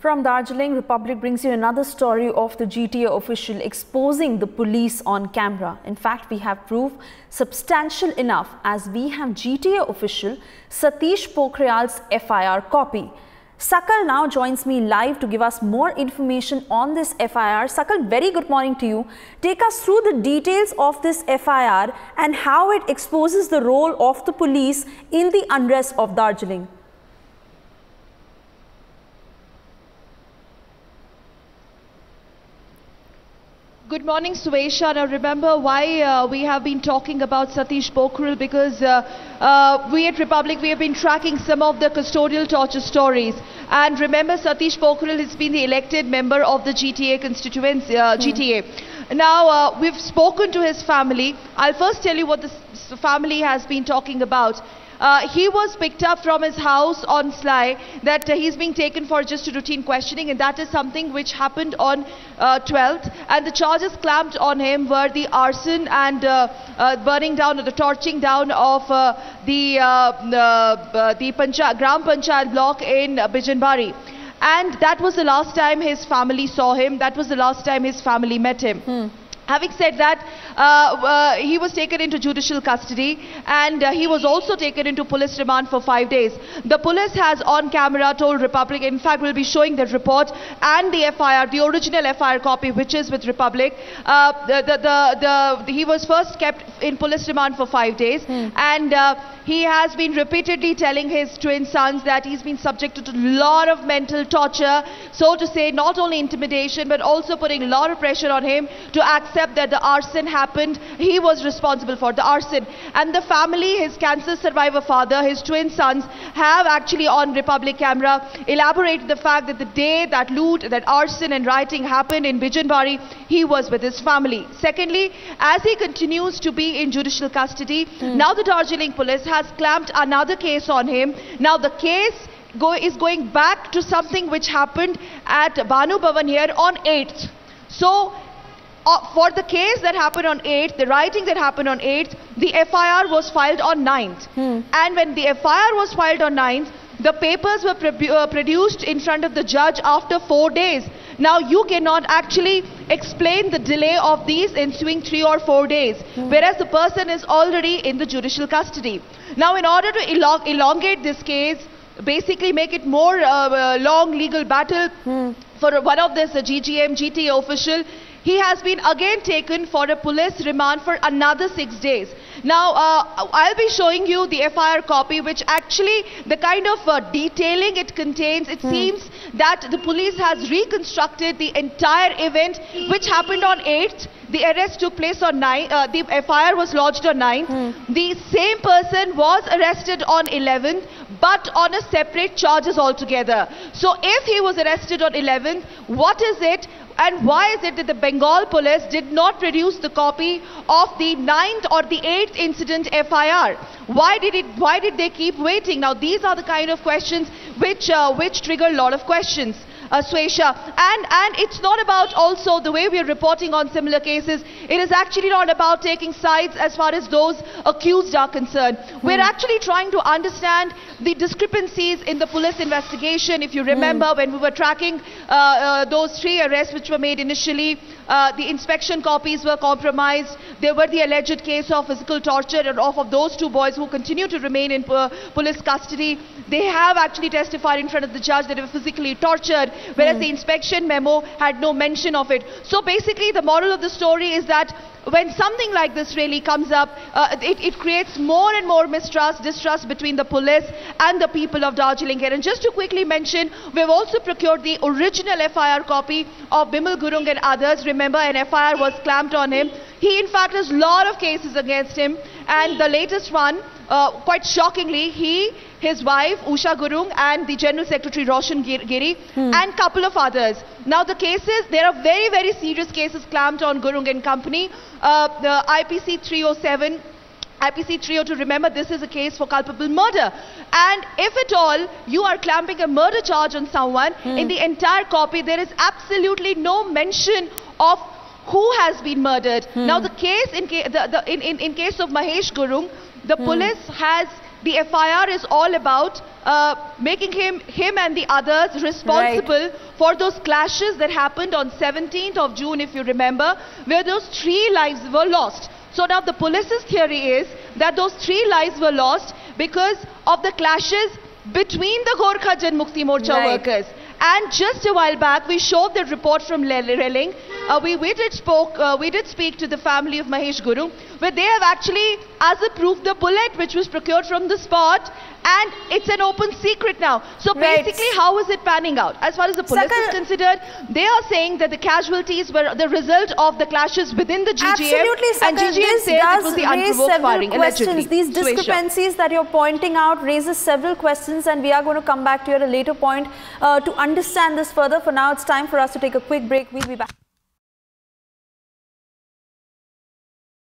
From Darjeeling, Republic brings you another story of the GTA official exposing the police on camera. In fact, we have proof substantial enough as we have GTA official Satish Pokhriyal's FIR copy. Sakal now joins me live to give us more information on this FIR. Sakal, very good morning to you. Take us through the details of this FIR and how it exposes the role of the police in the unrest of Darjeeling. Good morning, Swesha. Now remember why we have been talking about Satish Pokhriyal, because we at Republic, we have been tracking some of the custodial torture stories. And remember, Satish Pokhriyal has been the elected member of the GTA constituency, GTA. Now, we've spoken to his family. I'll first tell you what the family has been talking about. He was picked up from his house on Sly, that he's being taken for just a routine questioning, and that is something which happened on 12th, and the charges clamped on him were the arson and burning down or the torching down of the Gram Panchayat block in Bijanbari. And that was the last time his family saw him, that was the last time his family met him. Having said that, he was taken into judicial custody, and he was also taken into police remand for 5 days. The police has on camera told Republic, in fact we'll be showing that report and the FIR, the original FIR copy, which is with Republic. He was first kept in police remand for 5 days, and he has been repeatedly telling his twin sons that he's been subjected to a lot of mental torture, so to say, not only intimidation but also putting a lot of pressure on him to accept that the arson happened, he was responsible for the arson. And the family, his cancer survivor father, his twin sons, have actually on Republic camera elaborated the fact that the day that loot, that arson and rioting happened in Bijanbari, he was with his family. Secondly, as he continues to be in judicial custody, now the Darjeeling police has clamped another case on him. Now the case is going back to something which happened at Banu Bhavan here on 8th. So for the case that happened on 8th, the rioting that happened on 8th, the FIR was filed on 9th. And when the FIR was filed on 9th, the papers were produced in front of the judge after 4 days. Now you cannot actually explain the delay of these ensuing 3 or 4 days, whereas the person is already in the judicial custody. Now in order to elongate this case, basically make it more long legal battle for one of this GTA official, he has been again taken for a police remand for another 6 days. Now, I'll be showing you the FIR copy, which actually, the kind of detailing it contains, it seems that the police has reconstructed the entire event which happened on 8th. The arrest took place on 9th, the FIR was lodged on 9th. The same person was arrested on 11th, but on a separate charges altogether. So if he was arrested on 11th, what is it? And why is it that the Bengal police did not produce the copy of the 9th or the 8th incident FIR? Why did they keep waiting? Now these are the kind of questions which trigger a lot of questions. Swesha, and it's not about also the way we are reporting on similar cases. It is actually not about taking sides as far as those accused are concerned. We're actually trying to understand the discrepancies in the police investigation. If you remember, when we were tracking those 3 arrests which were made initially, the inspection copies were compromised. There were the alleged case of physical torture of those 2 boys who continue to remain in police custody. They have actually testified in front of the judge that they were physically tortured, whereas the inspection memo had no mention of it. So basically the moral of the story is that when something like this really comes up, it creates more and more distrust between the police and the people of Darjeeling here. And just to quickly mention, we've also procured the original FIR copy of Bimal Gurung and others. Remember, an FIR was clamped on him. He in fact has a lot of cases against him, and the latest one, quite shockingly, his wife Usha Gurung and the General Secretary Roshan Giri and couple of others. Now the cases, there are very, very serious cases clamped on Gurung and company. The IPC 307, IPC 302, remember this is a case for culpable murder. And if at all you are clamping a murder charge on someone, in the entire copy there is absolutely no mention of who has been murdered. Now the case, in case of Mahesh Gurung, the police has the FIR is all about making him and the others responsible for those clashes that happened on 17th of June, if you remember, where those 3 lives were lost. So now the police's theory is that those 3 lives were lost because of the clashes between the Gorkha Janmukti Morcha workers. And just a while back, we showed the report from Relling. We did speak to the family of Mahesh Guru, where they have actually, as a proof, the bullet which was procured from the spot, and it's an open secret now. So basically, how is it panning out? As far as the police is considered, they are saying that the casualties were the result of the clashes within the GGM. Absolutely, and GGM says it was the unprovoked firing, allegedly. These discrepancies that you're pointing out raises several questions, and we are going to come back to you at a later point to understand this further. For now, it's time for us to take a quick break. We'll be back.